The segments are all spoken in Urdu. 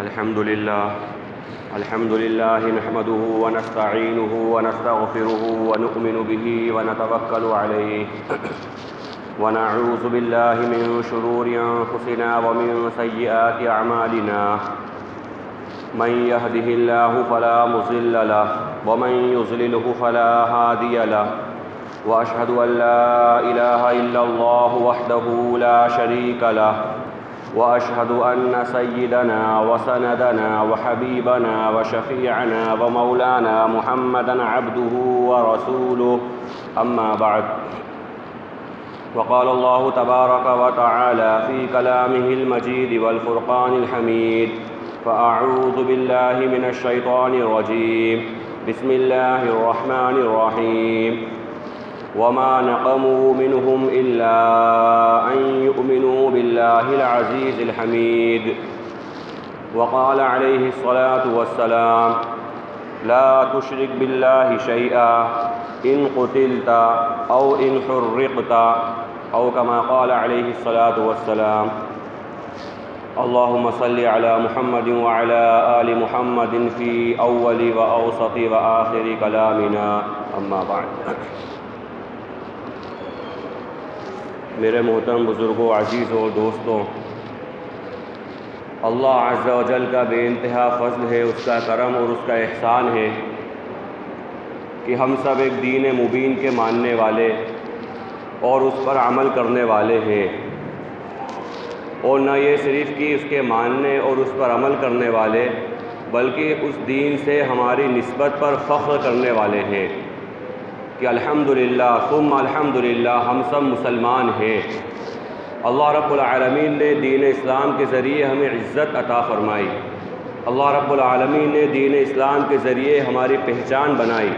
الحمد لله نحمده ونستعينه ونستغفره ونؤمن به ونتوكل عليه ونعوذ بالله من شرور أنفسنا ومن سيئات أعمالنا من يهده الله فلا مضل له ومن يضلله فلا هادي له وأشهد أن لا إله إلا الله وحده لا شريك له وأشهد أن سيدنا وسندنا وحبيبنا وشفيعنا ومولانا محمدا عبده ورسوله أما بعد وقال الله تبارك وتعالى في كلامه المجيد والفرقان الحميد فأعوذ بالله من الشيطان الرجيم بسم الله الرحمن الرحيم وما نقموا منهم إلا أن يؤمنوا بالله العزيز الحميد وقال عليه الصلاة والسلام لا تشرك بالله شيئا إن قتلت أو إن حرقت أو كما قال عليه الصلاة والسلام اللهم صل على محمد وعلى آل محمد في أول وأوسط وآخر كلامنا أما بعد میرے محترم بزرگوں، عزیزوں، دوستوں، اللہ عز و جل کا بے انتہا فضل ہے، اس کا کرم اور اس کا احسان ہے کہ ہم سب ایک دین مبین کے ماننے والے اور اس پر عمل کرنے والے ہیں، اور نہ یہ صرف کہ اس کے ماننے اور اس پر عمل کرنے والے بلکہ اس دین سے ہماری نسبت پر فخر کرنے والے ہیں کہ الحمدللہ ثم الحمدللہ ہم سب مسلمان ہیں۔ اللہ رب العالمین نے دین اسلام کے ذریعے ہمیں عزت عطا فرمائی، اللہ رب العالمین نے دین اسلام کے ذریعے ہماری پہچان بنائی،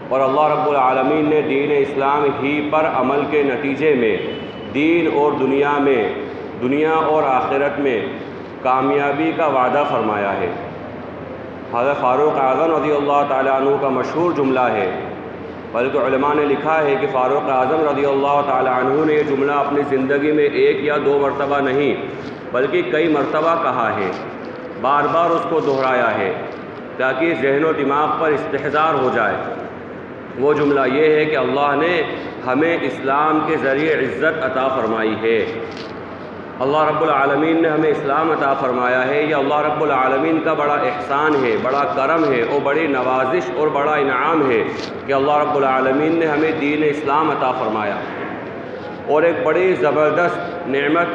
اور اللہ رب العالمین نے دین اسلام ہی پر عمل کے نتیجے میں دین اور دنیا اور آخرت میں کامیابی کا وعدہ فرمایا ہے۔ حضرت فاروق اعظم رضی اللہ تعالیٰ عنہ کا مشہور جملہ ہے، بلکہ علماء نے لکھا ہے کہ فاروق اعظم رضی اللہ تعالیٰ عنہ نے یہ جملہ اپنی زندگی میں ایک یا دو مرتبہ نہیں بلکہ کئی مرتبہ کہا ہے، بار بار اس کو دہرایا ہے تاکہ ذہن و دماغ پر استحضار ہو جائے۔ وہ جملہ یہ ہے کہ اللہ نے ہمیں اسلام کے ذریعے عزت عطا فرمائی ہے، اللہ رب العالمین نے ہمیں اسلام عطا فرمایا ہے۔ یہ اللہ رب العالمین کا بڑا احسان ہے، بڑا کرم ہے اور بڑی نوازش اور بڑا انعام ہے کہ اللہ رب العالمین نے ہمیں دین اسلام عطا فرمایا، اور ایک بڑی زبردست نعمت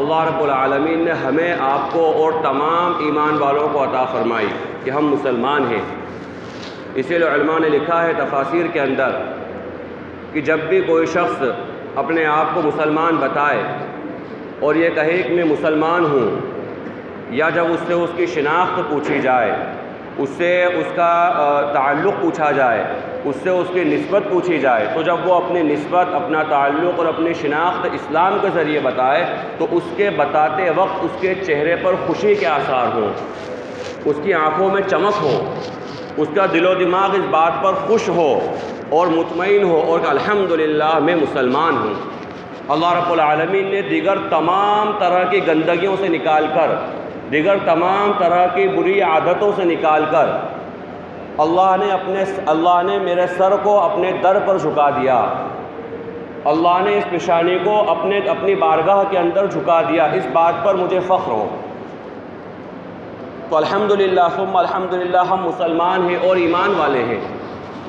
اللہ رب العالمین نے ہمیں، آپ کو اور تمام ایمان والوں کو عطا فرمائی کہ ہم مسلمان ہیں۔ اسی لیے علماء نے لکھا ہے تفاسیر کے اندر کہ جب بھی کوئی شخص اپنے آپ کو مسلمان بتائے اور یہ کہے کہ میں مسلمان ہوں، یا جب اس سے اس کی شناخت پوچھی جائے، اس سے اس کا تعلق پوچھا جائے، اس سے اس کی نسبت پوچھی جائے، تو جب وہ اپنی نسبت، اپنا تعلق اور اپنی شناخت اسلام کے ذریعے بتائے تو اس کے بتاتے وقت اس کے چہرے پر خوشی کے آثار ہوں، اس کی آنکھوں میں چمک ہو، اس کا دل و دماغ اس بات پر خوش ہو اور مطمئن ہو اور کہ الحمدللہ میں مسلمان ہوں۔ اللہ رب العالمین نے دیگر تمام طرح کی گندگیوں سے نکال کر، دیگر تمام طرح کی بری عادتوں سے نکال کر اللہ نے میرے سر کو اپنے در پر جھکا دیا، اللہ نے اس پیشانی کو اپنی بارگاہ کے اندر جھکا دیا، اس بات پر مجھے فخر ہو۔ تو الحمدللہ ثم الحمدللہ ہم مسلمان ہیں اور ایمان والے ہیں۔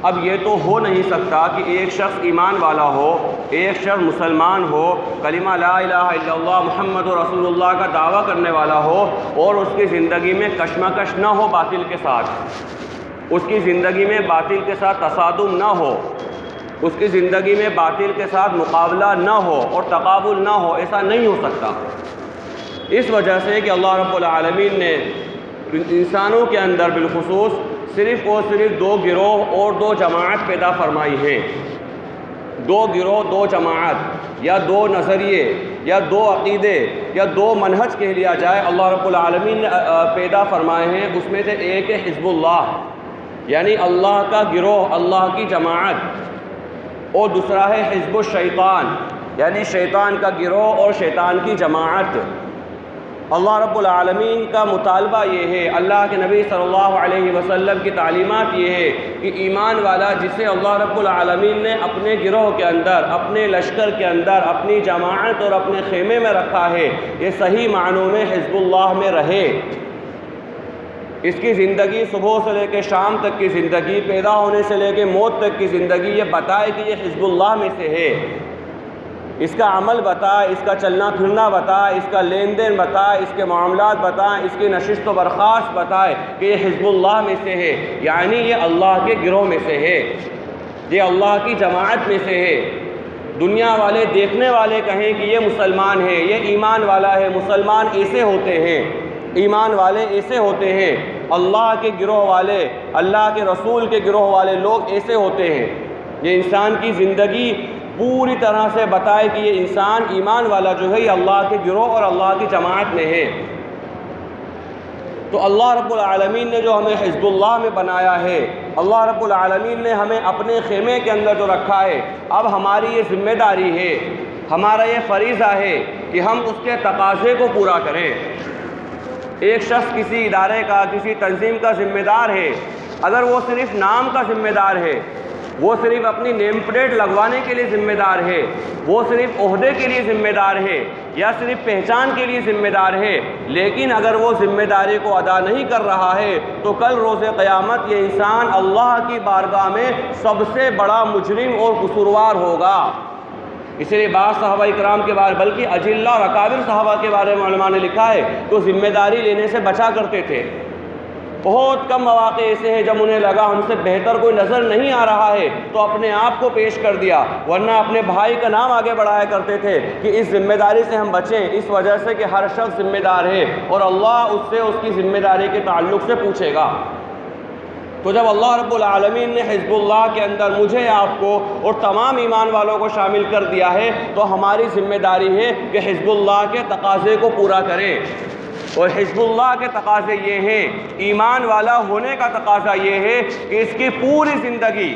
اب یہ تو ہو نہیں سکتا کہ ایک شخص ایمان والا ہو، ایک شخص مسلمان ہو، کلمہ لا الہ الا اللہ محمد رسول اللہ کا دعویٰ کرنے والا ہو، اور اس کی زندگی میں کشمکش نہ ہو باطل کے ساتھ، اس کی زندگی میں باطل کے ساتھ تصادم نہ ہو، اس کی زندگی میں باطل کے ساتھ مقابلہ نہ ہو اور تقابل نہ ہو، ایسا نہیں ہو سکتا۔ اس وجہ سے کہ اللہ رب العالمین نے انسانوں کے اندر بالخصوص صرف اور صرف دو گروہ اور دو جماعت پیدا فرمائی ہیں، دو گروہ، دو جماعت، یا دو نظریے، یا دو عقیدے، یا دو منہج کہہ لیا جائے، اللہ رب العالمین نے پیدا فرمائے ہیں۔ اس میں سے ایک ہے حزب اللہ، یعنی اللہ کا گروہ، اللہ کی جماعت، اور دوسرا ہے حزب الشیطان، یعنی شیطان کا گروہ اور شیطان کی جماعت۔ اللہ رب العالمین کا مطالبہ یہ ہے، اللہ کے نبی صلی اللہ علیہ وسلم کی تعلیمات یہ ہے کہ ایمان والا جسے اللہ رب العالمین نے اپنے گروہ کے اندر، اپنے لشکر کے اندر، اپنی جماعت اور اپنے خیمے میں رکھا ہے، یہ صحیح معنوں میں حزب اللہ میں رہے۔ اس کی زندگی صبح سے لے کے شام تک کی زندگی، پیدا ہونے سے لے کے موت تک کی زندگی یہ بتائے کہ یہ حزب اللہ میں سے ہے۔ اس کا عمل بتائے، اس کا چلنا پھرنا بتائے، اس کا لین دین بتائے، اس کے معاملات بتائیں، اس کی نشست و برخاست بتائے کہ یہ حزب اللہ میں سے ہے، یعنی یہ اللہ کے گروہ میں سے ہے، یہ اللہ کی جماعت میں سے ہے۔ دنیا والے دیکھنے والے کہیں کہ یہ مسلمان ہے، یہ ایمان والا ہے، مسلمان ایسے ہوتے ہیں، ایمان والے ایسے ہوتے ہیں، اللہ کے گروہ والے، اللہ کے رسول کے گروہ والے لوگ ایسے ہوتے ہیں۔ یہ انسان کی زندگی پوری طرح سے بتائے کہ یہ انسان ایمان والا جو ہے یہ اللہ کے گروہ اور اللہ کی جماعت میں ہے۔ تو اللہ رب العالمین نے جو ہمیں حزب اللہ میں بنایا ہے، اللہ رب العالمین نے ہمیں اپنے خیمے کے اندر جو رکھا ہے، اب ہماری یہ ذمہ داری ہے، ہمارا یہ فریضہ ہے کہ ہم اس کے تقاضے کو پورا کریں۔ ایک شخص کسی ادارے کا، کسی تنظیم کا ذمہ دار ہے، اگر وہ صرف نام کا ذمہ دار ہے، وہ صرف اپنی نیم پلیٹ لگوانے کے لیے ذمہ دار ہے، وہ صرف عہدے کے لیے ذمہ دار ہے یا صرف پہچان کے لیے ذمہ دار ہے، لیکن اگر وہ ذمہ داری کو ادا نہیں کر رہا ہے تو کل روز قیامت یہ انسان اللہ کی بارگاہ میں سب سے بڑا مجرم اور قصوروار ہوگا۔ اس لیے بعض صحابہ اکرام کے بارے بلکہ اجلہ اور اکابر صحابہ کے بارے میں علماء نے لکھا ہے کہ وہ ذمہ داری لینے سے بچا کرتے تھے۔ بہت کم مواقع ایسے ہیں جب انہیں لگا ہم سے بہتر کوئی نظر نہیں آ رہا ہے تو اپنے آپ کو پیش کر دیا، ورنہ اپنے بھائی کا نام آگے بڑھایا کرتے تھے کہ اس ذمہ داری سے ہم بچیں، اس وجہ سے کہ ہر شخص ذمہ دار ہے اور اللہ اس سے اس کی ذمہ داری کے تعلق سے پوچھے گا۔ تو جب اللہ رب العالمین نے حزب اللہ کے اندر مجھے، آپ کو اور تمام ایمان والوں کو شامل کر دیا ہے تو ہماری ذمہ داری ہے کہ حزب اللہ کے تقاضے کو پورا کریں۔ اور حزب اللہ کے تقاضے یہ ہیں، ایمان والا ہونے کا تقاضا یہ ہے کہ اس کی پوری زندگی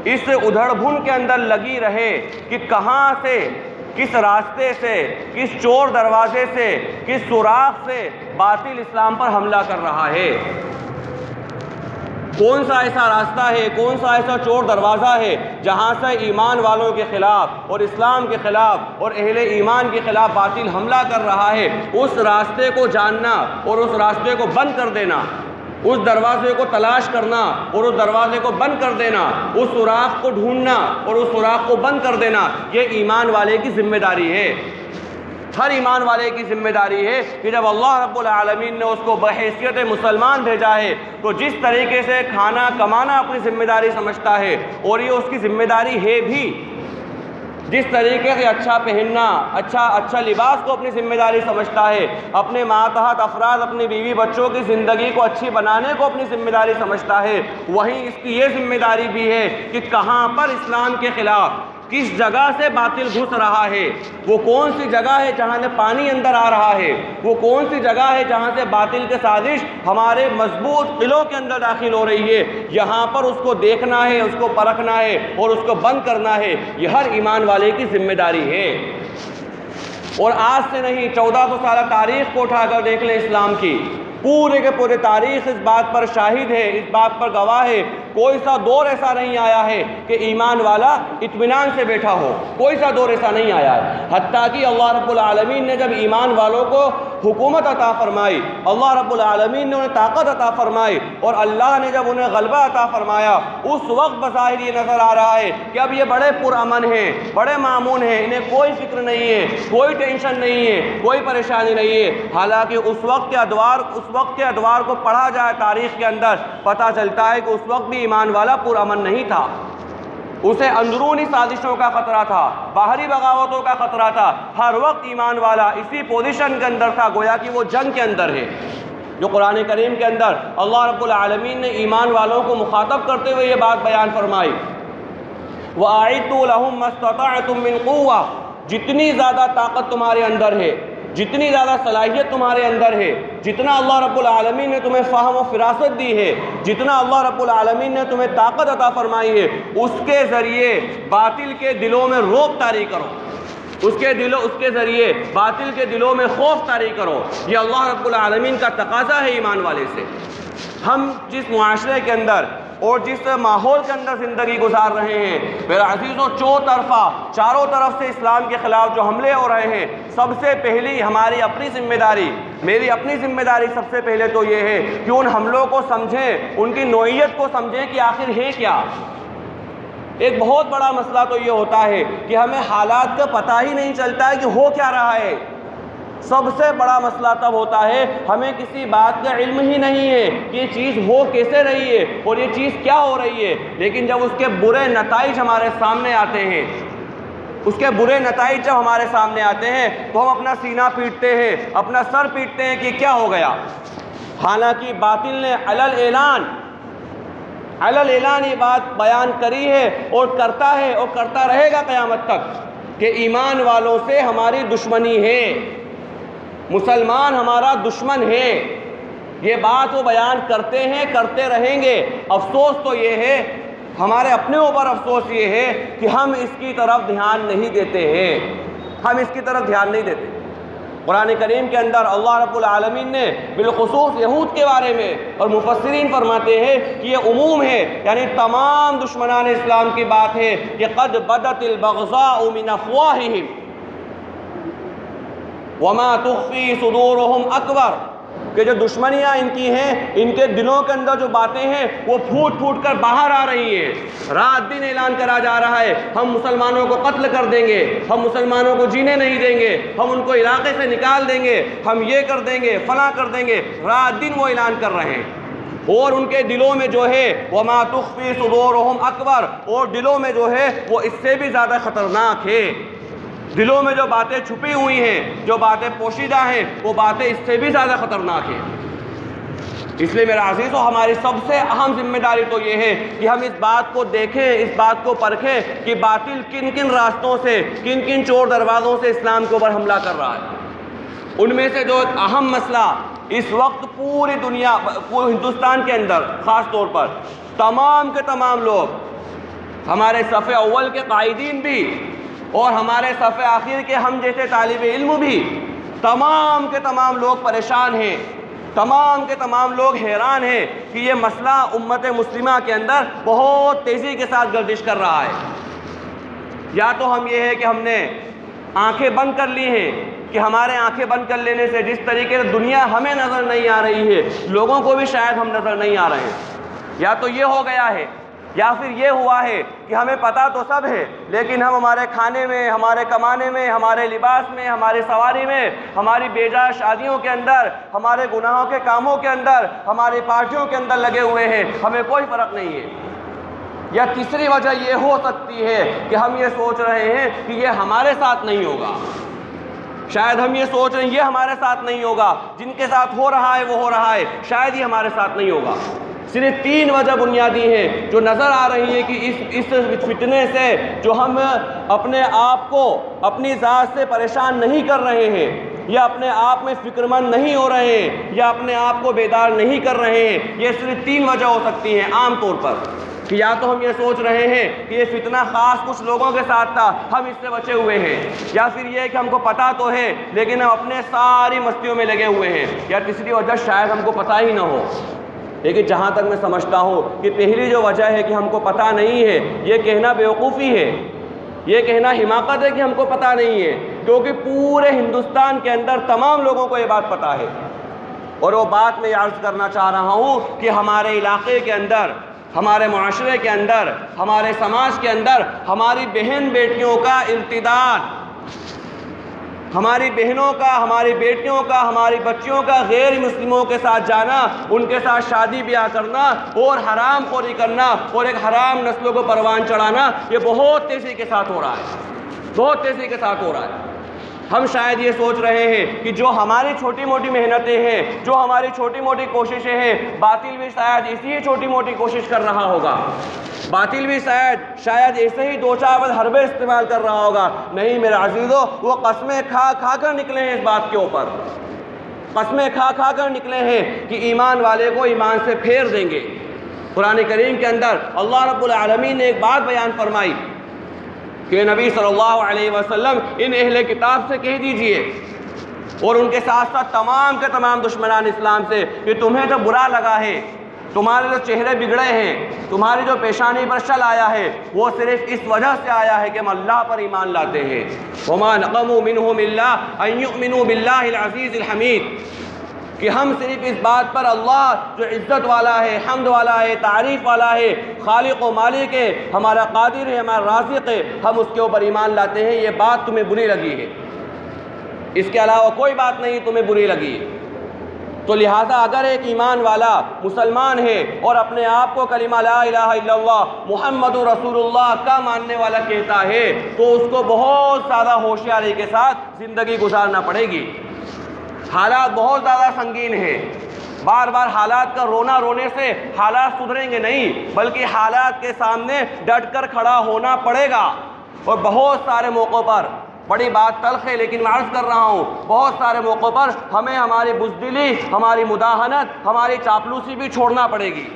اس ادھڑ بھن کے اندر لگی رہے کہ کہاں سے، کس راستے سے، کس چور دروازے سے، کس سوراخ سے باطل اسلام پر حملہ کر رہا ہے، کون سا ایسا راستہ ہے، کون سا ایسا چور دروازہ ہے جہاں سے ایمان والوں کے خلاف اور اسلام کے خلاف اور اہل ایمان کے خلاف باطل حملہ کر رہا ہے، اس راستے کو جاننا اور اس راستے کو بند کر دینا، اس دروازے کو تلاش کرنا اور اس دروازے کو بند کر دینا، اس سوراخ کو ڈھونڈنا اور اس سوراخ کو بند کر دینا، یہ ایمان والے کی ذمہ داری ہے۔ ہر ایمان والے کی ذمہ داری ہے کہ جب اللہ رب العالمین نے اس کو بحیثیت مسلمان بھیجا ہے تو جس طریقے سے کھانا کمانا اپنی ذمہ داری سمجھتا ہے اور یہ اس کی ذمہ داری ہے بھی، جس طریقے سے اچھا پہننا، اچھا لباس کو اپنی ذمہ داری سمجھتا ہے، اپنے ماتحت افراد، اپنی بیوی بچوں کی زندگی کو اچھی بنانے کو اپنی ذمہ داری سمجھتا ہے، وہیں اس کی یہ ذمہ داری بھی ہے کہ کہاں پر اسلام کے خلاف، کس جگہ سے باطل گھس رہا ہے، وہ کون سی جگہ ہے جہاں سے پانی اندر آ رہا ہے، وہ کون سی جگہ ہے جہاں سے باطل کے سازش ہمارے مضبوط قلعوں کے اندر داخل ہو رہی ہے، یہاں پر اس کو دیکھنا ہے، اس کو پرکھنا ہے اور اس کو بند کرنا ہے، یہ ہر ایمان والے کی ذمہ داری ہے۔ اور آج سے نہیں، 1400 سالہ تاریخ کو اٹھا کر دیکھ لیں اسلام کی، پورے کے پورے تاریخ اس بات پر شاہد ہے، اس بات پر گواہ ہے، کوئی سا دور ایسا نہیں آیا ہے کہ ایمان والا اطمینان سے بیٹھا ہو، کوئی سا دور ایسا نہیں آیا ہے۔ حتیٰ کہ اللہ رب العالمین نے جب ایمان والوں کو حکومت عطا فرمائی، اللہ رب العالمین نے انہیں طاقت عطا فرمائی اور اللہ نے جب انہیں غلبہ عطا فرمایا، اس وقت بظاہر یہ نظر آ رہا ہے کہ اب یہ بڑے پرامن ہیں، بڑے مامون ہیں، انہیں کوئی فکر نہیں ہے، کوئی ٹینشن نہیں ہے، کوئی پریشانی نہیں ہے۔ حالانکہ اس وقت کے ادوار کو پڑھا جائے تاریخ کے اندر، پتہ چلتا ہے کہ اس وقت بھی ایمان والا پرامن نہیں تھا، اسے اندرونی سازشوں کا خطرہ تھا، باہری بغاوتوں کا خطرہ تھا، ہر وقت ایمان والا اسی پوزیشن کے اندر تھا، گویا کہ وہ جنگ کے اندر ہے۔ جو قرآن کریم کے اندر اللہ رب العالمین نے ایمان والوں کو مخاطب کرتے ہوئے یہ بات بیان فرمائی، وَأَعِدُّوا لَهُم مَّا اسْتَطَعْتُم مِّن قُوَّةٍ، جتنی زیادہ طاقت تمہارے اندر ہے، جتنی زیادہ صلاحیت تمہارے اندر ہے، جتنا اللہ رب العالمین نے تمہیں فہم و فراست دی ہے، جتنا اللہ رب العالمین نے تمہیں طاقت عطا فرمائی ہے، اس کے ذریعے باطل کے دلوں میں رعب طاری کرو، اس کے ذریعے باطل کے دلوں میں خوف طاری کرو۔ یہ اللہ رب العالمین کا تقاضا ہے ایمان والے سے۔ ہم جس معاشرے کے اندر اور جس ماحول کے اندر زندگی گزار رہے ہیں، میرے عزیزوں، چاروں طرف سے اسلام کے خلاف جو حملے ہو رہے ہیں، سب سے پہلی ہماری اپنی ذمہ داری، میری اپنی ذمہ داری سب سے پہلے تو یہ ہے کہ ان حملوں کو سمجھیں، ان کی نوعیت کو سمجھیں کہ آخر ہے کیا۔ ایک بہت بڑا مسئلہ تو یہ ہوتا ہے کہ ہمیں حالات کا پتہ ہی نہیں چلتا ہے کہ ہو کیا رہا ہے۔ سب سے بڑا مسئلہ تب ہوتا ہے ہمیں کسی بات کا علم ہی نہیں ہے کہ یہ چیز ہو کیسے رہی ہے اور یہ چیز کیا ہو رہی ہے، لیکن جب اس کے برے نتائج ہمارے سامنے آتے ہیں، جب ہمارے سامنے آتے ہیں تو ہم اپنا سینہ پیٹتے ہیں، اپنا سر پیٹتے ہیں کہ کیا ہو گیا۔ حالانکہ باطل نے علل اعلان یہ بات بیان کری ہے اور کرتا ہے اور کرتا رہے گا قیامت تک کہ ایمان والوں سے ہماری دشمنی ہے، مسلمان ہمارا دشمن ہے۔ یہ بات وہ بیان کرتے ہیں، کرتے رہیں گے۔ افسوس تو یہ ہے، ہمارے اپنے اوپر افسوس یہ ہے کہ ہم اس کی طرف دھیان نہیں دیتے۔ قرآن کریم کے اندر اللہ رب العالمین نے بالخصوص یہود کے بارے میں، اور مفسرین فرماتے ہیں کہ یہ عموم ہے، یعنی تمام دشمنان اسلام کی بات ہے کہ قد بدت البغضاء من افواہہم وما تخفی صدورہم اکبر، کہ جو دشمنیاں ان کی ہیں، ان کے دلوں کے اندر جو باتیں ہیں وہ پھوٹ پھوٹ کر باہر آ رہی ہیں۔ رات دن اعلان کرا جا رہا ہے ہم مسلمانوں کو قتل کر دیں گے، ہم مسلمانوں کو جینے نہیں دیں گے، ہم ان کو علاقے سے نکال دیں گے، ہم یہ کر دیں گے، فلاں کر دیں گے۔ رات دن وہ اعلان کر رہے ہیں، اور ان کے دلوں میں جو ہے وما تخفی صدورہم اکبر، اور دلوں میں جو ہے وہ اس سے بھی زیادہ خطرناک ہے۔ دلوں میں جو باتیں چھپی ہوئی ہیں، جو باتیں پوشیدہ ہیں، وہ باتیں اس سے بھی زیادہ خطرناک ہیں۔ اس لیے میرے عزیزو، ہماری سب سے اہم ذمہ داری تو یہ ہے کہ ہم اس بات کو دیکھیں، اس بات کو پرکھیں کہ باطل کن کن راستوں سے، کن کن چور دروازوں سے اسلام کے اوپر حملہ کر رہا ہے۔ ان میں سے جو ایک اہم مسئلہ اس وقت پوری دنیا، پورے ہندوستان کے اندر خاص طور پر تمام کے تمام لوگ، ہمارے صف اول کے قائدین بھی اور ہمارے صف آخر کے ہم جیسے طالب علم بھی، تمام کے تمام لوگ پریشان ہیں، تمام کے تمام لوگ حیران ہیں کہ یہ مسئلہ امت مسلمہ کے اندر بہت تیزی کے ساتھ گردش کر رہا ہے۔ یا تو ہم یہ ہے کہ ہم نے آنکھیں بند کر لی ہیں، کہ ہمارے آنکھیں بند کر لینے سے جس طریقے سے دنیا ہمیں نظر نہیں آ رہی ہے، لوگوں کو بھی شاید ہم نظر نہیں آ رہے ہیں۔ یا تو یہ ہو گیا ہے، یا پھر یہ ہوا ہے کہ ہمیں پتہ تو سب ہے، لیکن ہم ہمارے کھانے میں، ہمارے کمانے میں، ہمارے لباس میں، ہماری سواری میں، ہماری بے جا شادیوں کے اندر، ہمارے گناہوں کے کاموں کے اندر، ہماری پارٹیوں کے اندر لگے ہوئے ہیں، ہمیں کوئی فرق نہیں ہے۔ یا تیسری وجہ یہ ہو سکتی ہے کہ ہم یہ سوچ رہے ہیں کہ یہ ہمارے ساتھ نہیں ہوگا، شاید ہم یہ سوچ رہے ہیں یہ ہمارے ساتھ نہیں ہوگا، جن کے ساتھ ہو رہا ہے وہ ہو رہا ہے، شاید یہ ہمارے ساتھ نہیں ہوگا۔ صرف 3 وجہ بنیادی ہیں جو نظر آ رہی ہے کہ اس فتنے سے جو ہم اپنے آپ کو اپنی ذات سے پریشان نہیں کر رہے ہیں، یا اپنے آپ میں فکر مند نہیں ہو رہے ہیں، یا اپنے آپ کو بیدار نہیں کر رہے ہیں۔ یہ صرف 3 وجہ ہو سکتی ہیں عام طور پر، کہ یا تو ہم یہ سوچ رہے ہیں کہ یہ فتنہ خاص کچھ لوگوں کے ساتھ تھا، ہم اس سے بچے ہوئے ہیں، یا پھر یہ کہ ہم کو پتہ تو ہے لیکن ہم اپنے ساری مستیوں میں لگے ہوئے ہیں، یا تیسری وجہ شاید ہم کو پتہ ہی نہ ہو۔ لیکن جہاں تک میں سمجھتا ہوں کہ پہلی جو وجہ ہے کہ ہم کو پتہ نہیں ہے، یہ کہنا بیوقوفی ہے، یہ کہنا حماقت ہے کہ ہم کو پتہ نہیں ہے، کیونکہ پورے ہندوستان کے اندر تمام لوگوں کو یہ بات پتہ ہے۔ اور وہ بات میں عرض کرنا چاہ رہا ہوں کہ ہمارے علاقے کے اندر، ہمارے معاشرے کے اندر، ہمارے سماج کے اندر ہماری بہن بیٹیوں کا ارتداد، ہماری بہنوں کا، ہماری بیٹیوں کا، ہماری بچیوں کا غیر مسلموں کے ساتھ جانا، ان کے ساتھ شادی بیاہ کرنا اور حرام خوری کرنا اور ایک حرام نسلوں کو پروان چڑھانا، یہ بہت تیزی کے ساتھ ہو رہا ہے، بہت تیزی کے ساتھ ہو رہا ہے۔ ہم شاید یہ سوچ رہے ہیں کہ جو ہماری چھوٹی موٹی محنتیں ہیں، جو ہماری چھوٹی موٹی کوششیں ہیں، باطل بھی شاید اسی ہی چھوٹی موٹی کوشش کر رہا ہوگا، باطل بھی شاید ایسے ہی 2-4 حربے استعمال کر رہا ہوگا۔ نہیں میرے عزیزو، وہ قسمیں کھا کھا کر نکلے ہیں، اس بات کے اوپر قسمیں کھا کھا کر نکلے ہیں کہ ایمان والے کو ایمان سے پھیر دیں گے۔ قرآن کریم کے اندر اللہ رب العالمین نے ایک بات بیان فرمائی کہ نبی صلی اللہ علیہ وسلم ان اہل کتاب سے کہہ دیجئے اور ان کے ساتھ ساتھ تمام کے تمام دشمنان اسلام سے کہ تمہیں جو برا لگا ہے، تمہارے جو چہرے بگڑے ہیں، تمہاری جو پیشانی پر شل آیا ہے، وہ صرف اس وجہ سے آیا ہے کہ ہم اللہ پر ایمان لاتے ہیں۔ وَمَا نَقَمُوا مِنْهُمْ إِلَّا أَن يُؤْمِنُوا بِاللَّهِ الْعَزِيزِ الْحَمِيدِ کہ ہم صرف اس بات پر اللہ جو عزت والا ہے، حمد والا ہے، تعریف والا ہے، خالق و مالک ہے، ہمارا قادر ہے، ہمارا رازق ہے، ہم اس کے اوپر ایمان لاتے ہیں۔ یہ بات تمہیں بری لگی ہے، اس کے علاوہ کوئی بات نہیں تمہیں بری لگی ہے۔ تو لہٰذا اگر ایک ایمان والا مسلمان ہے اور اپنے آپ کو کلمہ لا الہ الا اللہ محمد رسول اللہ کا ماننے والا کہتا ہے تو اس کو بہت زیادہ ہوشیاری کے ساتھ زندگی گزارنا پڑے گی۔ حالات بہت زیادہ سنگین ہیں، بار بار حالات کا رونا رونے سے حالات سدھریں گے نہیں، بلکہ حالات کے سامنے ڈٹ کر کھڑا ہونا پڑے گا۔ اور بہت سارے موقعوں پر، بڑی بات تلخ ہے لیکن میں عرض کر رہا ہوں، بہت سارے موقعوں پر ہمیں ہماری بزدلی، ہماری مداہنت، ہماری چاپلوسی بھی چھوڑنا پڑے گی۔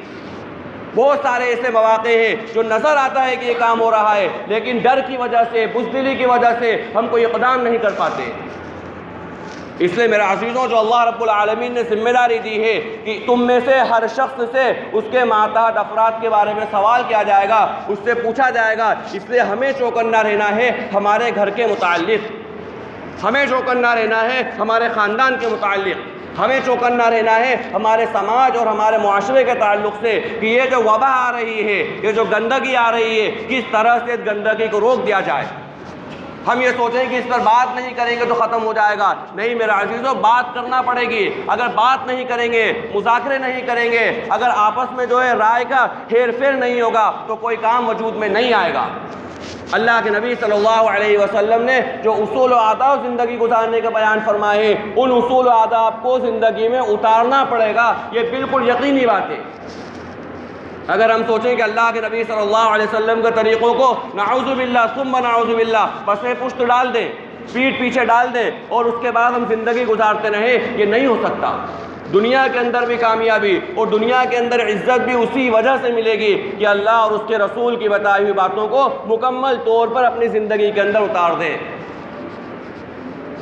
بہت سارے ایسے مواقع ہیں جو نظر آتا ہے کہ یہ کام ہو رہا ہے، لیکن ڈر کی وجہ سے، بزدلی کی وجہ سے ہم کوئی اقدام نہیں کر پاتے۔ اس لیے میرے عزیزوں، جو اللہ رب العالمین نے ذمہ داری دی ہے کہ تم میں سے ہر شخص سے اس کے ماتحت افراد کے بارے میں سوال کیا جائے گا، اس سے پوچھا جائے گا، اس لیے ہمیں چوکنا رہنا ہے ہمارے گھر کے متعلق، ہمیں چوکنا رہنا ہے ہمارے خاندان کے متعلق، ہمیں چوکنا رہنا ہے ہمارے سماج اور ہمارے معاشرے کے تعلق سے کہ یہ جو وبا آ رہی ہے، یہ جو گندگی آ رہی ہے، کس طرح سے اس گندگی کو روک دیا جائے۔ ہم یہ سوچیں کہ اس پر بات نہیں کریں گے تو ختم ہو جائے گا، نہیں میرے عزیزوں، بات کرنا پڑے گی۔ اگر بات نہیں کریں گے، مذاکرے نہیں کریں گے، اگر آپس میں جو ہے رائے کا ہیر پھیر نہیں ہوگا تو کوئی کام وجود میں نہیں آئے گا۔ اللہ کے نبی صلی اللہ علیہ وسلم نے جو اصول و آداب زندگی گزارنے کا بیان فرمائے، ان اصول و آداب کو زندگی میں اتارنا پڑے گا، یہ بالکل یقینی بات ہے۔ اگر ہم سوچیں کہ اللہ کے نبی صلی اللہ علیہ وسلم کے طریقوں کو نعوذ باللہ ثم نعوذ باللہ پس پشت ڈال دیں، پیٹھ پیچھے ڈال دیں اور اس کے بعد ہم زندگی گزارتے رہیں، یہ نہیں ہو سکتا۔ دنیا کے اندر بھی کامیابی اور دنیا کے اندر عزت بھی اسی وجہ سے ملے گی کہ اللہ اور اس کے رسول کی بتائی ہوئی باتوں کو مکمل طور پر اپنی زندگی کے اندر اتار دیں۔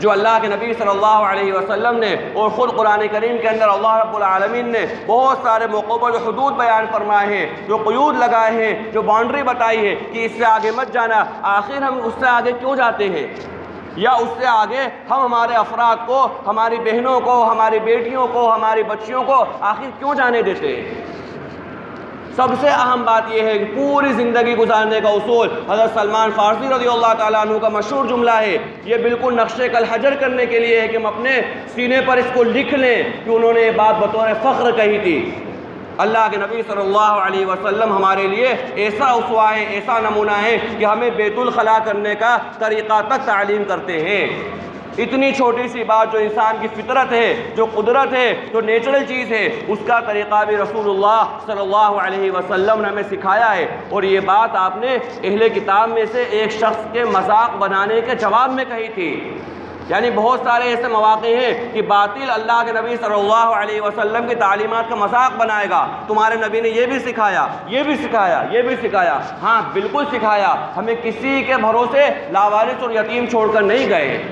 جو اللہ کے نبی صلی اللہ علیہ وسلم نے اور خود قرآن کریم کے اندر اللہ رب العالمین نے بہت سارے موقعوں پر جو حدود بیان فرمائے ہیں، جو قیود لگائے ہیں، جو باؤنڈری بتائی ہے کہ اس سے آگے مت جانا، آخر ہم اس سے آگے کیوں جاتے ہیں؟ یا اس سے آگے ہم ہمارے افراد کو، ہماری بہنوں کو، ہماری بیٹیوں کو، ہماری بچیوں کو آخر کیوں جانے دیتے ہیں؟ سب سے اہم بات یہ ہے کہ پوری زندگی گزارنے کا اصول حضرت سلمان فارسی رضی اللہ تعالیٰ عنہ کا مشہور جملہ ہے، یہ بالکل نقشے کل حجر کرنے کے لیے ہے کہ ہم اپنے سینے پر اس کو لکھ لیں کہ انہوں نے یہ بات بطور فخر کہی تھی۔ اللہ کے نبی صلی اللہ علیہ وسلم ہمارے لیے ایسا اسوہ ہے، ایسا نمونہ ہے کہ ہمیں بیت الخلاء کرنے کا طریقہ تک تعلیم کرتے ہیں۔ اتنی چھوٹی سی بات جو انسان کی فطرت ہے، جو قدرت ہے، جو نیچرل چیز ہے، اس کا طریقہ بھی رسول اللہ صلی اللہ علیہ وسلم نے ہمیں سکھایا ہے۔ اور یہ بات آپ نے اہل کتاب میں سے ایک شخص کے مذاق بنانے کے جواب میں کہی تھی۔ یعنی بہت سارے ایسے مواقع ہیں کہ باطل اللہ کے نبی صلی اللہ علیہ وسلم کی تعلیمات کا مذاق بنائے گا، تمہارے نبی نے یہ بھی سکھایا، یہ بھی سکھایا، یہ بھی سکھایا۔ ہاں بالکل سکھایا، ہمیں کسی کے بھروسے لاوارث اور یتیم چھوڑ کر نہیں گئے۔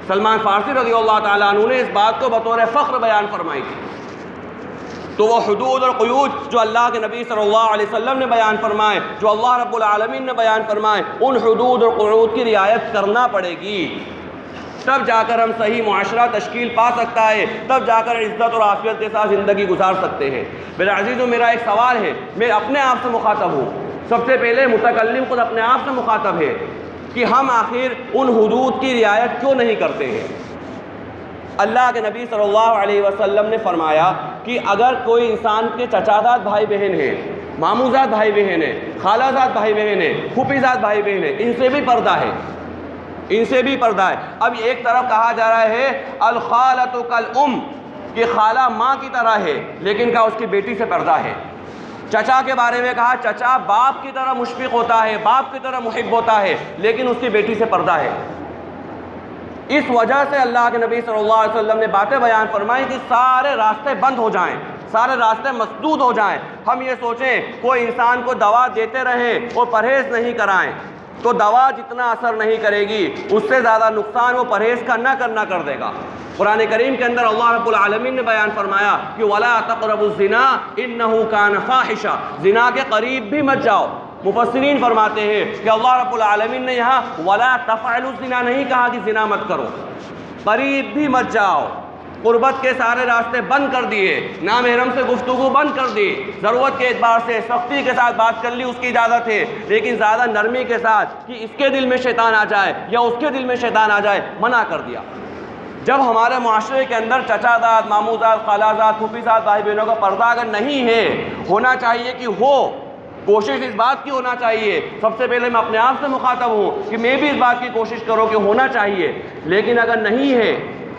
سلمان فارسی رضی اللہ تعالیٰ عنہ نے اس بات کو بطور فخر بیان فرمائی تھی۔ تو وہ حدود اور قیود جو اللہ کے نبی صلی اللہ علیہ وسلم نے بیان فرمائے، جو اللہ رب العالمین نے بیان فرمائے، ان حدود اور قیود کی رعایت کرنا پڑے گی، تب جا کر ہم صحیح معاشرہ تشکیل پا سکتا ہے، تب جا کر عزت اور عافیت کے ساتھ زندگی گزار سکتے ہیں۔ میرے عزیزوں، میرا ایک سوال ہے، میں اپنے آپ سے مخاطب ہوں، سب سے پہلے متکلم خود اپنے آپ سے مخاطب ہے کہ ہم آخر ان حدود کی رعایت کیوں نہیں کرتے ہیں؟ اللہ کے نبی صلی اللہ علیہ وسلم نے فرمایا کہ اگر کوئی انسان کے چچازاد بھائی بہن ہیں، ماموزاد بھائی بہن ہیں، خالہ زاد بھائی بہن ہیں، پھوپھی زاد بھائی بہن ہیں، ان سے بھی پردہ ہے، ان سے بھی پردہ ہے۔ اب ایک طرف کہا جا رہا ہے الخالۃ کالام، کہ خالہ ماں کی طرح ہے، لیکن کہا اس کی بیٹی سے پردہ ہے۔ چچا کے بارے میں کہا چچا باپ کی طرح مشفق ہوتا ہے، باپ کی طرح محب ہوتا ہے، لیکن اس کی بیٹی سے پردہ ہے۔ اس وجہ سے اللہ کے نبی صلی اللہ علیہ وسلم نے باتیں بیان فرمائی کہ سارے راستے بند ہو جائیں، سارے راستے مسدود ہو جائیں۔ ہم یہ سوچیں کوئی انسان کو دوا دیتے رہیں اور پرہیز نہیں کرائیں، تو دوا جتنا اثر نہیں کرے گی اس سے زیادہ نقصان وہ پرہیز کا نہ کرنا کر دے گا۔ قرآن کریم کے اندر اللہ رب العالمین نے بیان فرمایا کہ وَلَا تَقْرَبُوا الزِّنَا إِنَّهُ كَانَ فَاحِشًا، زنا کے قریب بھی مت جاؤ۔ مفسرین فرماتے ہیں کہ اللہ رب العالمین نے یہاں وَلَا تَفْعَلُوا الزِّنَا نہیں کہا کہ زنا مت کرو، قریب بھی مت جاؤ۔ قربت کے سارے راستے بند کر دیے، نامحرم سے گفتگو بند کر دی، ضرورت کے اعتبار سے سختی کے ساتھ بات کر لی اس کی اجازت ہے، لیکن زیادہ نرمی کے ساتھ کہ اس کے دل میں شیطان آ جائے یا اس کے دل میں شیطان آ جائے منع کر دیا۔ جب ہمارے معاشرے کے اندر چچا زاد، ماموں زاد، خالہ زاد، پھوپھی زاد، بھائی بہنوں کا پردہ اگر نہیں ہے، ہونا چاہیے کہ ہو، کوشش اس بات کی ہونا چاہیے۔ سب سے پہلے میں اپنے آپ سے مخاطب ہوں کہ میں بھی اس بات کی کوشش کروں کہ ہونا چاہیے، لیکن اگر نہیں ہے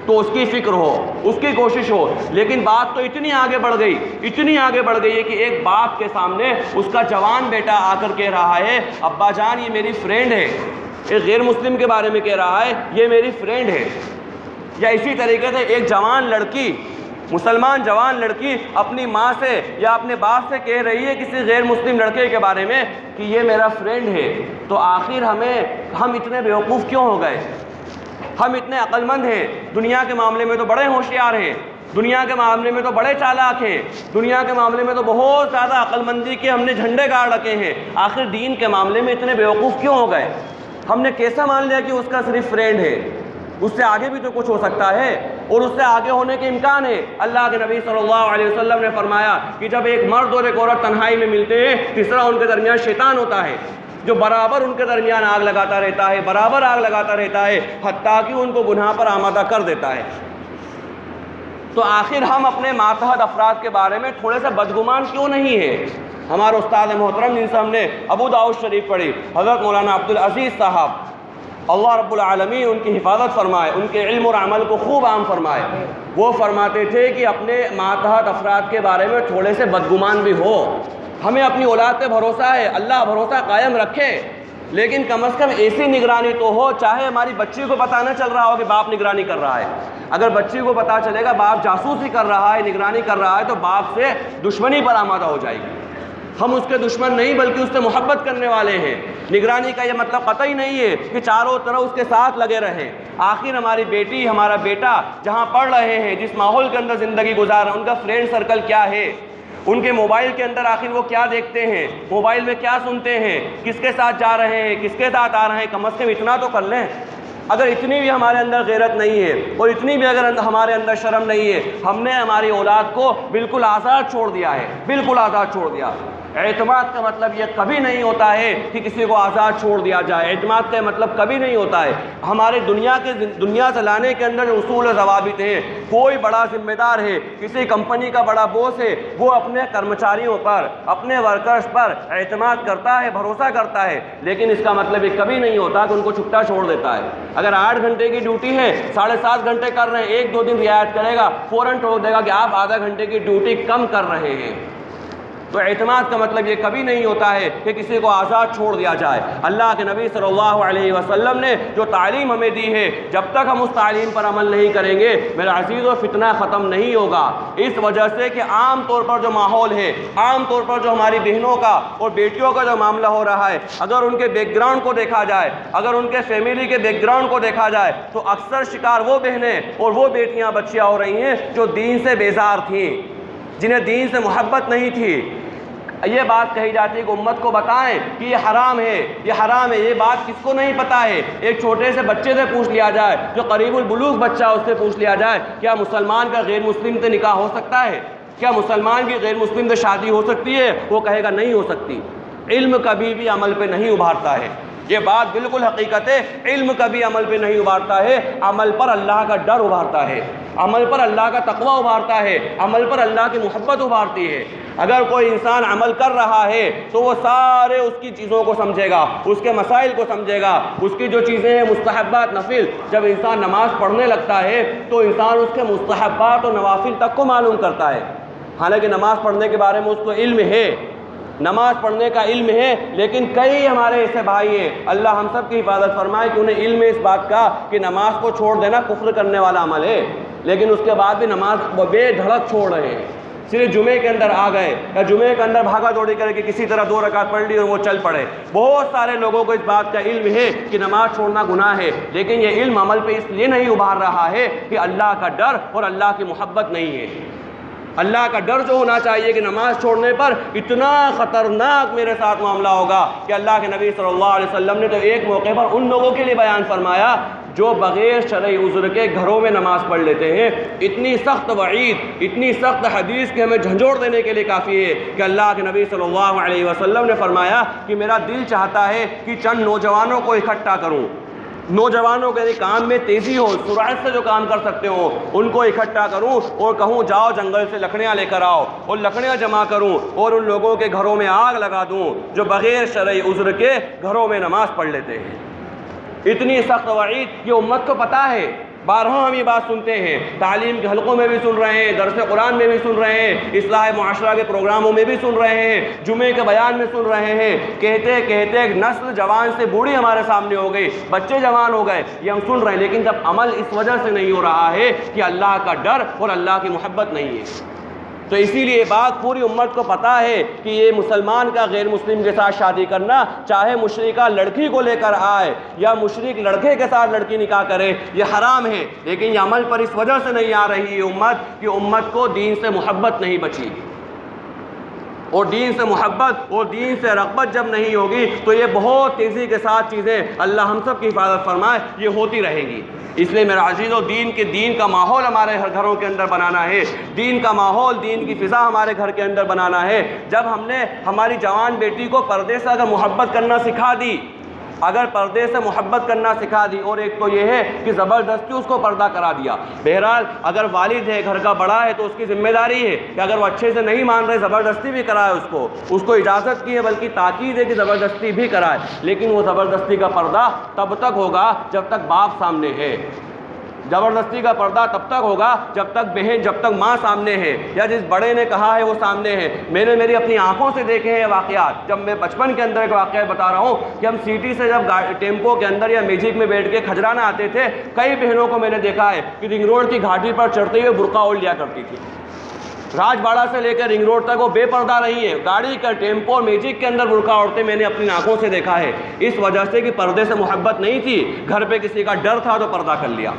تو اس کی فکر ہو، اس کی کوشش ہو۔ لیکن بات تو اتنی آگے بڑھ گئی، اتنی آگے بڑھ گئی ہے کہ ایک باپ کے سامنے اس کا جوان بیٹا آ کر کہہ رہا ہے ابا جان یہ میری فرینڈ ہے، ایک غیر مسلم کے بارے میں کہہ رہا ہے یہ میری فرینڈ ہے۔ یا اسی طریقے سے ایک جوان لڑکی، مسلمان جوان لڑکی اپنی ماں سے یا اپنے باپ سے کہہ رہی ہے کسی غیر مسلم لڑکے کے بارے میں کہ یہ میرا فرینڈ ہے، تو آخر ہم اتنے بیوقوف کیوں ہو گئے؟ ہم اتنے عقل مند ہیں، دنیا کے معاملے میں تو بڑے ہوشیار ہیں، دنیا کے معاملے میں تو بڑے چالاک ہیں، دنیا کے معاملے میں تو بہت زیادہ عقل مندی کے ہم نے جھنڈے گاڑ رکھے ہیں، آخر دین کے معاملے میں اتنے بیوقوف کیوں ہو گئے؟ ہم نے کیسا مان لیا کہ اس کا صرف فرینڈ ہے؟ اس سے آگے بھی تو کچھ ہو سکتا ہے، اور اس سے آگے ہونے کے امکان ہے۔ اللہ کے نبی صلی اللہ علیہ وسلم نے فرمایا کہ جب ایک مرد اور ایک عورت تنہائی میں ملتے ہیں، تیسرا ان کے درمیان شیطان ہوتا ہے جو برابر ان کے درمیان آگ لگاتا رہتا ہے، برابر آگ لگاتا رہتا ہے، حتیٰ کہ ان کو گناہ پر آمادہ کر دیتا ہے۔ تو آخر ہم اپنے ماتحت افراد کے بارے میں تھوڑے سے بدگمان کیوں نہیں ہیں؟ ہمارے استاد محترم جن سے ہم نے ابو داؤد شریف پڑھی، حضرت مولانا عبدالعزیز صاحب، اللہ رب العالمین ان کی حفاظت فرمائے، ان کے علم اور عمل کو خوب عام فرمائے، وہ فرماتے تھے کہ اپنے ماتحت افراد کے بارے میں تھوڑے سے بدگمان بھی ہو۔ ہمیں اپنی اولاد پہ بھروسہ ہے، اللہ بھروسہ قائم رکھے، لیکن کم از کم ایسی نگرانی تو ہو، چاہے ہماری بچی کو پتہ نہ چل رہا ہو کہ باپ نگرانی کر رہا ہے۔ اگر بچی کو پتہ چلے گا باپ جاسوسی کر رہا ہے، نگرانی کر رہا ہے، تو باپ سے دشمنی پر آمادہ ہو جائے گی۔ ہم اس کے دشمن نہیں بلکہ اس سے محبت کرنے والے ہیں۔ نگرانی کا یہ مطلب قطعی نہیں ہے کہ چاروں طرف اس کے ساتھ لگے رہیں۔ آخر ہماری بیٹی، ہمارا بیٹا جہاں پڑھ رہے ہیں، جس ماحول کے اندر زندگی گزار رہے ہیں، ان کا فرینڈ سرکل کیا ہے، ان کے موبائل کے اندر آخر وہ کیا دیکھتے ہیں، موبائل میں کیا سنتے ہیں، کس کے ساتھ جا رہے ہیں، کس کے ساتھ آ رہے ہیں، کم از کم اتنا تو کر لیں۔ اگر اتنی بھی ہمارے اندر غیرت نہیں ہے اور اتنی بھی اگر ہمارے اندر شرم نہیں ہے، ہم نے ہماری اولاد کو بالکل آزاد چھوڑ دیا ہے، بالکل آزاد چھوڑ دیا۔ اعتماد کا مطلب یہ کبھی نہیں ہوتا ہے کہ کسی کو آزاد چھوڑ دیا جائے، اعتماد کا مطلب کبھی نہیں ہوتا ہے۔ ہمارے دنیا سے لانے کے اندر جو اصول و ضوابط ہیں، کوئی بڑا ذمہ دار ہے، کسی کمپنی کا بڑا بوس ہے، وہ اپنے کرمچاریوں پر، اپنے ورکرز پر اعتماد کرتا ہے، بھروسہ کرتا ہے، لیکن اس کا مطلب یہ کبھی نہیں ہوتا کہ ان کو چھٹا چھوڑ دیتا ہے۔ اگر 8 گھنٹے کی ڈیوٹی ہے، 7.5 گھنٹے کر رہے ہیں، 1-2 دن رعایت کرے گا، فوراً ٹوک دے گا کہ آپ آدھا گھنٹے کی ڈیوٹی کم کر رہے ہیں۔ تو اعتماد کا مطلب یہ کبھی نہیں ہوتا ہے کہ کسی کو آزاد چھوڑ دیا جائے۔ اللہ کے نبی صلی اللہ علیہ وسلم نے جو تعلیم ہمیں دی ہے، جب تک ہم اس تعلیم پر عمل نہیں کریں گے، میرا عزیز و فتنہ ختم نہیں ہوگا۔ اس وجہ سے کہ عام طور پر جو ماحول ہے، عام طور پر جو ہماری بہنوں کا اور بیٹیوں کا جو معاملہ ہو رہا ہے، اگر ان کے بیک گراؤنڈ کو دیکھا جائے، اگر ان کے فیملی کے بیک گراؤنڈ کو دیکھا جائے، تو اکثر شکار وہ بہنیں اور وہ بیٹیاں، بچیاں ہو رہی ہیں جو دین سے بیزار تھیں، جنہیں دین سے محبت نہیں تھی۔ یہ بات کہی جاتی ہے کہ امت کو بتائیں کہ یہ حرام ہے، یہ حرام ہے، یہ بات کس کو نہیں پتہ ہے؟ ایک چھوٹے سے بچے سے پوچھ لیا جائے، جو قریب البلوغ بچہ، اس سے پوچھ لیا جائے کیا مسلمان کا غیر مسلم سے نکاح ہو سکتا ہے، کیا مسلمان کی غیر مسلم سے شادی ہو سکتی ہے؟ وہ کہے گا نہیں ہو سکتی۔ علم کبھی بھی عمل پہ نہیں ابھارتا ہے، یہ بات بالکل حقیقت ہے۔ علم کبھی عمل پہ نہیں ابھارتا ہے، عمل پر اللہ کا ڈر ابھارتا ہے، عمل پر اللہ کا تقوی ابھارتا ہے، عمل پر اللہ کی محبت ابھارتی ہے۔ اگر کوئی انسان عمل کر رہا ہے تو وہ سارے اس کی چیزوں کو سمجھے گا، اس کے مسائل کو سمجھے گا، اس کی جو چیزیں ہیں مستحبات، نفل۔ جب انسان نماز پڑھنے لگتا ہے تو انسان اس کے مستحبات اور نوافل تک کو معلوم کرتا ہے، حالانکہ نماز پڑھنے کے بارے میں اس کو علم ہے، نماز پڑھنے کا علم ہے، لیکن کئی ہمارے ایسے بھائی ہیں، اللہ ہم سب کی حفاظت فرمائے، کہ انہیں علم ہے اس بات کا کہ نماز کو چھوڑ دینا کفر کرنے والا عمل ہے، لیکن اس کے بعد بھی نماز بے دھڑک چھوڑ رہے ہیں۔ صرف جمعے کے اندر آ گئے یا جمعے کے اندر بھاگا دوڑی کر کے کسی طرح 2 رکعت پڑھ لی اور وہ چل پڑے. بہت سارے لوگوں کو اس بات کا علم ہے کہ نماز چھوڑنا گناہ ہے، لیکن یہ علم عمل پہ اس لیے نہیں ابھار رہا ہے کہ اللہ کا ڈر اور اللہ کی محبت نہیں ہے. اللہ کا ڈر جو ہونا چاہیے کہ نماز چھوڑنے پر اتنا خطرناک میرے ساتھ معاملہ ہوگا کہ اللہ کے نبی صلی اللہ علیہ وسلم نے تو ایک موقع پر ان لوگوں کے لیے بیان فرمایا جو بغیر شرعی عذر کے گھروں میں نماز پڑھ لیتے ہیں. اتنی سخت وعید، اتنی سخت حدیث کہ ہمیں جھنجھوڑ دینے کے لیے کافی ہے کہ اللہ کے نبی صلی اللہ علیہ وسلم نے فرمایا کہ میرا دل چاہتا ہے کہ چند نوجوانوں کو اکٹھا کروں، نوجوانوں کے کام میں تیزی ہو، سرعت سے جو کام کر سکتے ہو ان کو اکٹھا کروں اور کہوں جاؤ جنگل سے لکڑیاں لے کر آؤ، اور لکڑیاں جمع کروں اور ان لوگوں کے گھروں میں آگ لگا دوں جو بغیر شرعی عذر کے گھروں میں نماز پڑھ لیتے ہیں. اتنی سخت وعید یہ امت کو پتہ ہے. بارہا ہم یہ بات سنتے ہیں، تعلیم کے حلقوں میں بھی سن رہے ہیں، درس قرآن میں بھی سن رہے ہیں، اصلاح معاشرہ کے پروگراموں میں بھی سن رہے ہیں، جمعے کے بیان میں سن رہے ہیں. کہتے کہتے ایک نسل جوان سے بوڑھی ہمارے سامنے ہو گئی، بچے جوان ہو گئے، یہ ہم سن رہے ہیں. لیکن جب عمل اس وجہ سے نہیں ہو رہا ہے کہ اللہ کا ڈر اور اللہ کی محبت نہیں ہے. تو اسی لیے بات پوری امت کو پتہ ہے کہ یہ مسلمان کا غیر مسلم کے ساتھ شادی کرنا، چاہے مشرکہ لڑکی کو لے کر آئے یا مشرک لڑکے کے ساتھ لڑکی نکاح کرے، یہ حرام ہے. لیکن یہ عمل پر اس وجہ سے نہیں آ رہی ہے امت کہ امت کو دین سے محبت نہیں بچی، اور دین سے محبت اور دین سے رغبت جب نہیں ہوگی تو یہ بہت تیزی کے ساتھ چیزیں، اللہ ہم سب کی حفاظت فرمائے، یہ ہوتی رہیں گی. اس لیے میرا عزیزو دین کا ماحول ہمارے گھروں کے اندر بنانا ہے، دین کا ماحول، دین کی فضا ہمارے گھر کے اندر بنانا ہے. جب ہم نے ہماری جوان بیٹی کو پردے سے اگر محبت کرنا سکھا دی، اگر پردے سے محبت کرنا سکھا دی، اور ایک تو یہ ہے کہ زبردستی اس کو پردہ کرا دیا. بہرحال اگر والد ہے، گھر کا بڑا ہے، تو اس کی ذمہ داری ہے کہ اگر وہ اچھے سے نہیں مان رہے زبردستی بھی کرائے، اس کو اجازت کی ہے، بلکہ تاکید ہے کہ زبردستی بھی کرائے. لیکن وہ زبردستی کا پردہ تب تک ہوگا جب تک باپ سامنے ہے، زبردستی کا پردہ تب تک ہوگا جب تک بہن، جب تک ماں سامنے ہے، یا جس بڑے نے کہا ہے وہ سامنے ہے. میں نے میری اپنی آنکھوں سے دیکھے ہیں واقعات. جب میں بچپن کے اندر ایک واقعہ بتا رہا ہوں کہ ہم سٹی سے جب ٹیمپو کے اندر یا میجک میں بیٹھ کے کھجرانا آتے تھے، کئی بہنوں کو میں نے دیکھا ہے کہ رنگ روڈ کی گھاٹی پر چڑھتے ہوئے برقع اوڑھ لیا کرتی تھی. راج باڑہ سے لے کر رنگ روڈ تک وہ بے پردہ رہی ہے، گاڑی کا ٹیمپو اور میجک کے اندر برقع اوڑھتے میں نے اپنی آنکھوں سے دیکھا ہے. اس وجہ سے کہ پردے سے محبت نہیں تھی، گھر پہ کسی کا ڈر تھا تو پردہ کر لیا.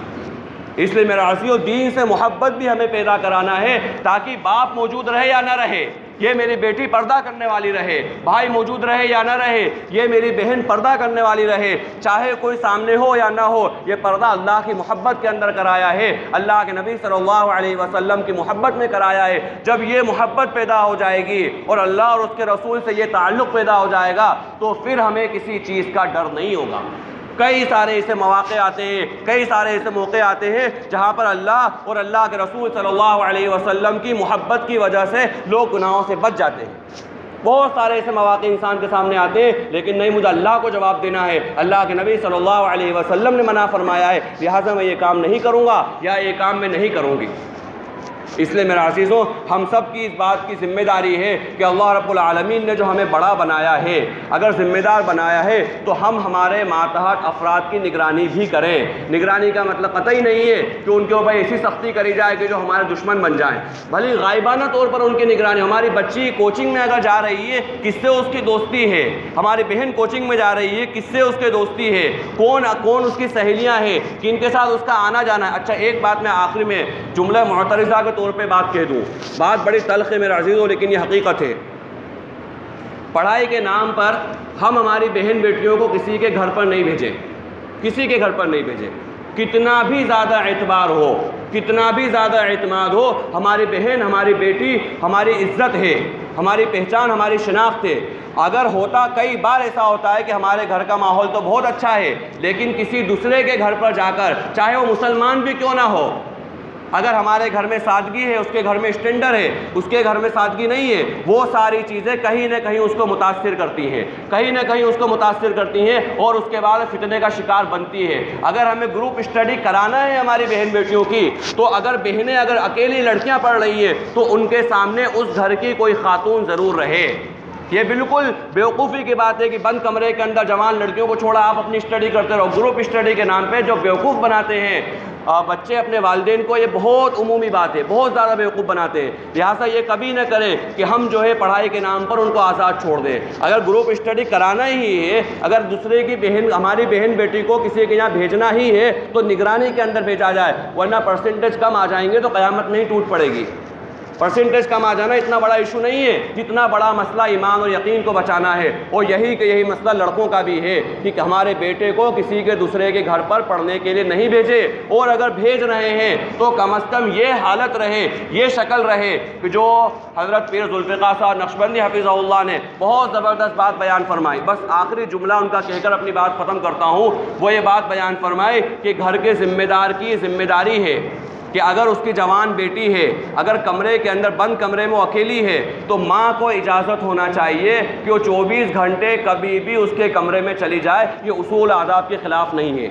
اس لیے میرا عزیزو دین سے محبت بھی ہمیں پیدا کرانا ہے، تاکہ باپ موجود رہے یا نہ رہے، یہ میری بیٹی پردہ کرنے والی رہے، بھائی موجود رہے یا نہ رہے، یہ میری بہن پردہ کرنے والی رہے، چاہے کوئی سامنے ہو یا نہ ہو. یہ پردہ اللہ کی محبت کے اندر کرایا ہے، اللہ کے نبی صلی اللہ علیہ وسلم کی محبت میں کرایا ہے. جب یہ محبت پیدا ہو جائے گی اور اللہ اور اس کے رسول سے یہ تعلق پیدا ہو جائے گا تو پھر ہمیں کسی چیز کا ڈر نہیں ہوگا. کئی سارے ایسے مواقع آتے ہیں، کئی سارے ایسے موقع آتے ہیں جہاں پر اللہ اور اللہ کے رسول صلی اللہ علیہ وسلم کی محبت کی وجہ سے لوگ گناہوں سے بچ جاتے ہیں. بہت سارے ایسے مواقع انسان کے سامنے آتے ہیں، لیکن نہیں، مجھے اللہ کو جواب دینا ہے، اللہ کے نبی صلی اللہ علیہ وسلم نے منع فرمایا ہے، لہٰذا میں یہ کام نہیں کروں گا یا یہ کام میں نہیں کروں گی. اس لیے میرا عزیزوں ہم سب کی اس بات کی ذمہ داری ہے کہ اللہ رب العالمین نے جو ہمیں بڑا بنایا ہے، اگر ذمہ دار بنایا ہے تو ہم ہمارے ماتحت افراد کی نگرانی بھی کریں. نگرانی کا مطلب قطعی نہیں ہے کہ ان کے اوپر ایسی سختی کری جائے کہ جو ہمارے دشمن بن جائیں، بھلی غائبانہ طور پر ان کی نگرانی. ہماری بچی کوچنگ میں اگر جا رہی ہے، کس سے اس کی دوستی ہے؟ ہماری بہن کوچنگ میں جا رہی ہے، کس سے اس کے دوستی ہے؟ کون اس کی سہیلیاں ہیں، کن کے ساتھ اس کا آنا جانا ہے؟ اچھا ایک بات میں آخر میں جملہ معترضہ کے طور پہ بات کہہ دوں، بات بڑی تلخ ہے میرے عزیزوں، لیکن یہ حقیقت ہے. پڑھائی کے نام پر ہم ہماری بہن بیٹیوں کو کسی کے گھر پر نہیں بھیجیں، کسی کے گھر پر نہیں بھیجیں. کتنا بھی زیادہ اعتبار ہو، کتنا بھی زیادہ اعتماد ہو، ہماری بہن، ہماری بیٹی ہماری عزت ہے، ہماری پہچان، ہماری شناخت ہے. اگر ہوتا، کئی بار ایسا ہوتا ہے کہ ہمارے گھر کا ماحول تو بہت اچھا ہے، لیکن کسی دوسرے کے گھر پر جا کر، چاہے وہ مسلمان بھی کیوں نہ ہو، اگر ہمارے گھر میں سادگی ہے، اس کے گھر میں اسٹینڈرڈ ہے، اس کے گھر میں سادگی نہیں ہے، وہ ساری چیزیں کہیں نہ کہیں اس کو متاثر کرتی ہیں، کہیں نہ کہیں اس کو متاثر کرتی ہیں اور اس کے بعد فتنے کا شکار بنتی ہے. اگر ہمیں گروپ اسٹڈی کرانا ہے ہماری بہن بیٹیوں کی، تو اگر بہنیں اگر اکیلی لڑکیاں پڑھ رہی ہیں تو ان کے سامنے اس گھر کی کوئی خاتون ضرور رہے. یہ بالکل بیوقوفی کی بات ہے کہ بند کمرے کے اندر جوان لڑکیوں کو چھوڑا آپ اپنی اسٹڈی کرتے رہو. گروپ اسٹڈی کے نام پہ جو بیوقوف بناتے ہیں بچے اپنے والدین کو، یہ بہت عمومی بات ہے، بہت زیادہ بیوقوف بناتے ہیں، لہٰذا یہ کبھی نہ کریں کہ ہم جو ہے پڑھائی کے نام پر ان کو آزاد چھوڑ دیں۔ اگر گروپ اسٹڈی کرانا ہی ہے، اگر دوسرے کی بہن، ہماری بہن بیٹی کو کسی کے یہاں بھیجنا ہی ہے تو نگرانی کے اندر بھیجا جائے، ورنہ پرسنٹیج کم آ جائیں گے تو قیامت نہیں ٹوٹ پڑے گی۔ پرسنٹیج کم آ جانا اتنا بڑا ایشو نہیں ہے جتنا بڑا مسئلہ ایمان اور یقین کو بچانا ہے، اور یہی مسئلہ لڑکوں کا بھی ہے کہ ہمارے بیٹے کو کسی کے دوسرے کے گھر پر پڑھنے کے لیے نہیں بھیجے، اور اگر بھیج رہے ہیں تو کم از کم یہ حالت رہے، یہ شکل رہے کہ جو حضرت پیر ذوالفقار صاحب نقشبندی حفظہ اللہ نے بہت زبردست بات بیان فرمائی، بس آخری جملہ ان کا کہہ کر اپنی بات ختم کرتا ہوں، وہ یہ بات بیان فرمائے کہ گھر کے ذمہ دار کی ذمہ داری ہے کہ اگر اس کی جوان بیٹی ہے، اگر کمرے کے اندر بند کمرے میں وہ اکیلی ہے تو ماں کو اجازت ہونا چاہیے کہ وہ 24 گھنٹے کبھی بھی اس کے کمرے میں چلی جائے، یہ اصول آداب کے خلاف نہیں ہے،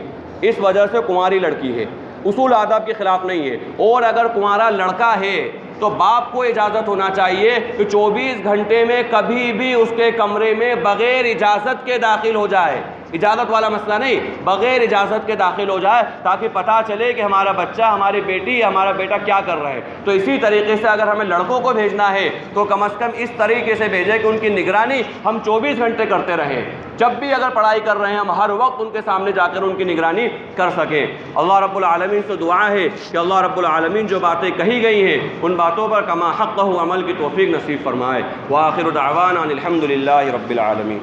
اس وجہ سے کنواری لڑکی ہے، اصول آداب کے خلاف نہیں ہے۔ اور اگر کنوارا لڑکا ہے تو باپ کو اجازت ہونا چاہیے کہ 24 گھنٹے میں کبھی بھی اس کے کمرے میں بغیر اجازت کے داخل ہو جائے، اجازت والا مسئلہ نہیں، بغیر اجازت کے داخل ہو جائے، تاکہ پتہ چلے کہ ہمارا بچہ، ہماری بیٹی، ہمارا بیٹا کیا کر رہا ہے۔ تو اسی طریقے سے اگر ہمیں لڑکوں کو بھیجنا ہے تو کم از کم اس طریقے سے بھیجیں کہ ان کی نگرانی ہم 24 گھنٹے کرتے رہیں، جب بھی اگر پڑھائی کر رہے ہیں ہم ہر وقت ان کے سامنے جا کر ان کی نگرانی کر سکیں۔ اللہ رب العالمین سے دعا ہے کہ اللہ رب العالمین جو باتیں کہی گئی ہیں ان باتوں پر کما حقہ عمل کی توفیق نصیب فرمائے۔ وآخر دعوانا ان الحمد للہ رب العالمین۔